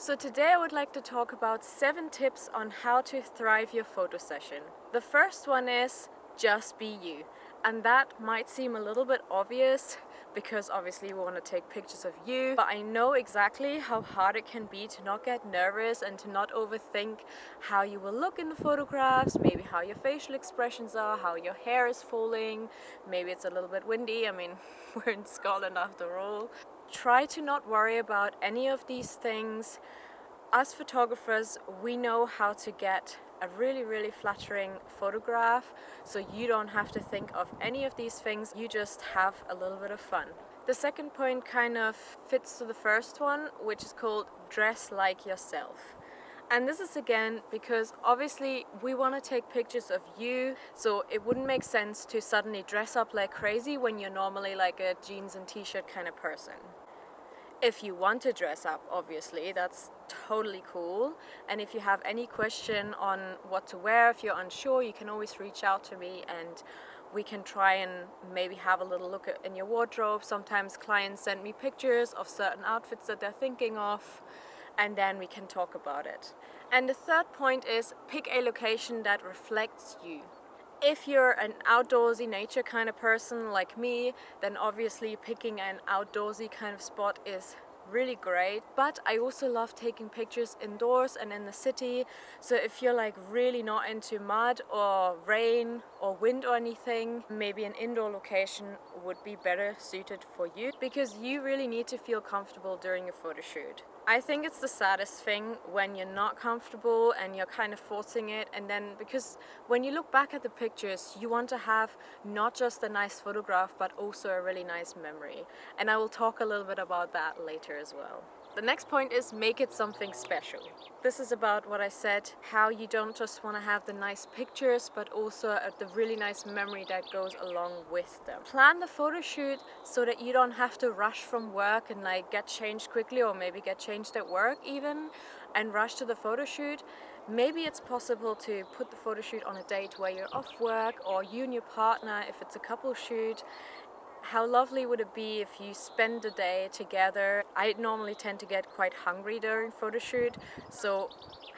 So today I would like to talk about 7 tips on how to thrive your photo session. The first one is just be you. And that might seem a little bit obvious because obviously we want to take pictures of you, but I know exactly how hard it can be to not get nervous and to not overthink how you will look in the photographs, maybe how your facial expressions are, how your hair is falling, maybe it's a little bit windy. I mean, we're in Scotland after all. Try to not worry about any of these things. As photographers, we know how to get a really flattering photograph, so you don't have to think of any of these things, you just have a little bit of fun. The second point kind of fits to the first one, which is called dress like yourself. And this is again because obviously we want to take pictures of you, so it wouldn't make sense to suddenly dress up like crazy when you're normally like a jeans and t-shirt kind of person. If you want to dress up, obviously, that's totally cool. And if you have any question on what to wear, if you're unsure, you can always reach out to me and we can try and maybe have a little look in your wardrobe. Sometimes clients send me pictures of certain outfits that they're thinking of, and then we can talk about it. And the third point is pick a location that reflects you. If you're an outdoorsy nature kind of person like me, then obviously picking an outdoorsy kind of spot is really great. But I also love taking pictures indoors and in the city. So if you're like really not into mud or rain or wind or anything, maybe an indoor location would be better suited for you because you really need to feel comfortable during a photo shoot. I think it's the saddest thing when you're not comfortable and you're kind of forcing it, and then because when you look back at the pictures you want to have not just a nice photograph but also a really nice memory, and I will talk a little bit about that later as well. The next point is make it something special. This is about what I said, how you don't just want to have the nice pictures but also the really nice memory that goes along with them. Plan the photo shoot so that you don't have to rush from work and like get changed quickly, or maybe get changed at work even and rush to the photo shoot. Maybe it's possible to put the photo shoot on a date where you're off work, or you and your partner if it's a couple shoot. How lovely would it be if you spend the day together? I normally tend to get quite hungry during photo shoot, so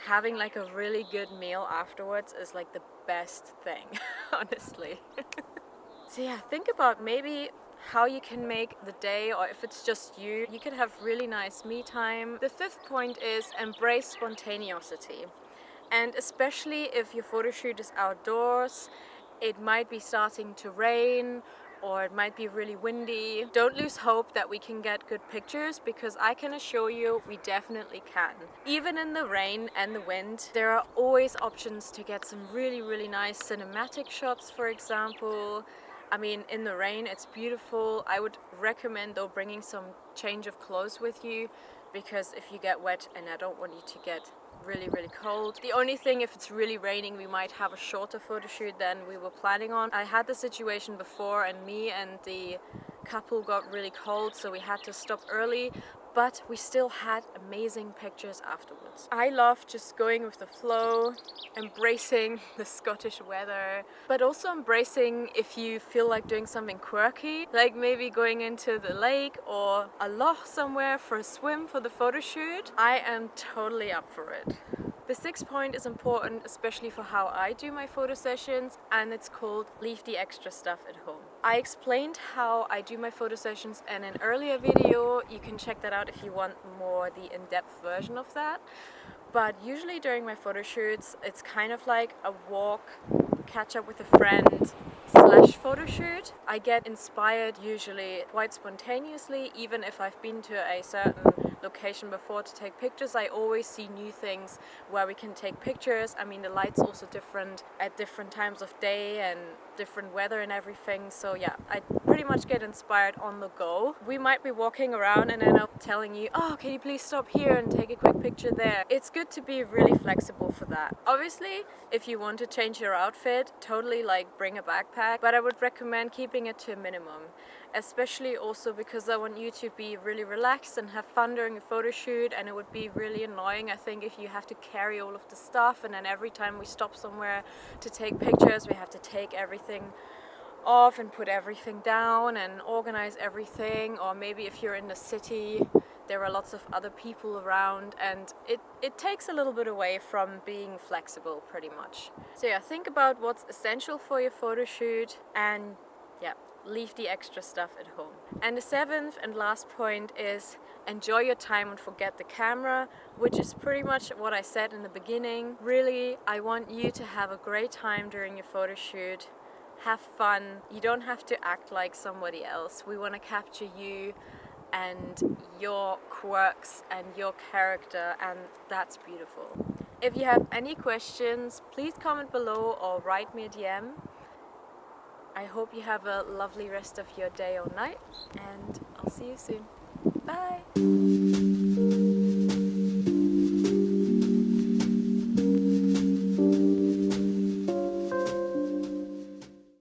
having like a really good meal afterwards is like the best thing, honestly. So yeah, think about maybe how you can make the day, or if it's just you could have really nice me time. The fifth point is embrace spontaneity. And especially if your photo shoot is outdoors, it might be starting to rain or it might be really windy. Don't lose hope that we can get good pictures, because I can assure you we definitely can. Even in the rain and the wind, there are always options to get some really nice cinematic shots, for example. I mean, in the rain it's beautiful. I would recommend though bringing some change of clothes with you, because if you get wet, and I don't want you to get really cold. The only thing, if it's really raining, we might have a shorter photo shoot than we were planning on. I had the situation before and me and the couple got really cold, so we had to stop early, but we still had amazing pictures afterwards. I love just going with the flow, embracing the Scottish weather, but also embracing if you feel like doing something quirky, like maybe going into the lake or a loch somewhere for a swim for the photo shoot. I am totally up for it. The sixth point is important, especially for how I do my photo sessions, and it's called leave the extra stuff at home. I explained how I do my photo sessions in an earlier video. You can check that out if you want more the in-depth version of that. But usually during my photo shoots, it's kind of like a walk, catch up with a friend / photo shoot. I get inspired usually quite spontaneously. Even if I've been to a certain location before to take pictures, I always see new things where we can take pictures. I mean, the light's also different at different times of day and different weather and everything. So yeah, I pretty much get inspired on the go. We might be walking around and then I'm telling you, oh, can you please stop here and take a quick picture there? It's good to be really flexible for that. Obviously, if you want to change your outfit, totally like bring a backpack, but I would recommend keeping it to a minimum. Especially also because I want you to be really relaxed and have fun during a photo shoot, and it would be really annoying, I think, if you have to carry all of the stuff and then every time we stop somewhere to take pictures we have to take everything off and put everything down and organize everything. Or maybe if you're in the city, there are lots of other people around, and it takes a little bit away from being flexible pretty much. So yeah, think about what's essential for your photo shoot, and yeah, leave the extra stuff at home. And the seventh and last point is enjoy your time and forget the camera, which is pretty much what I said in the beginning. Really, I want you to have a great time during your photo shoot. Have fun. You don't have to act like somebody else. We want to capture you and your quirks and your character, and that's beautiful. If you have any questions, please comment below or write me a DM. I hope you have a lovely rest of your day or night, and I'll see you soon. Bye!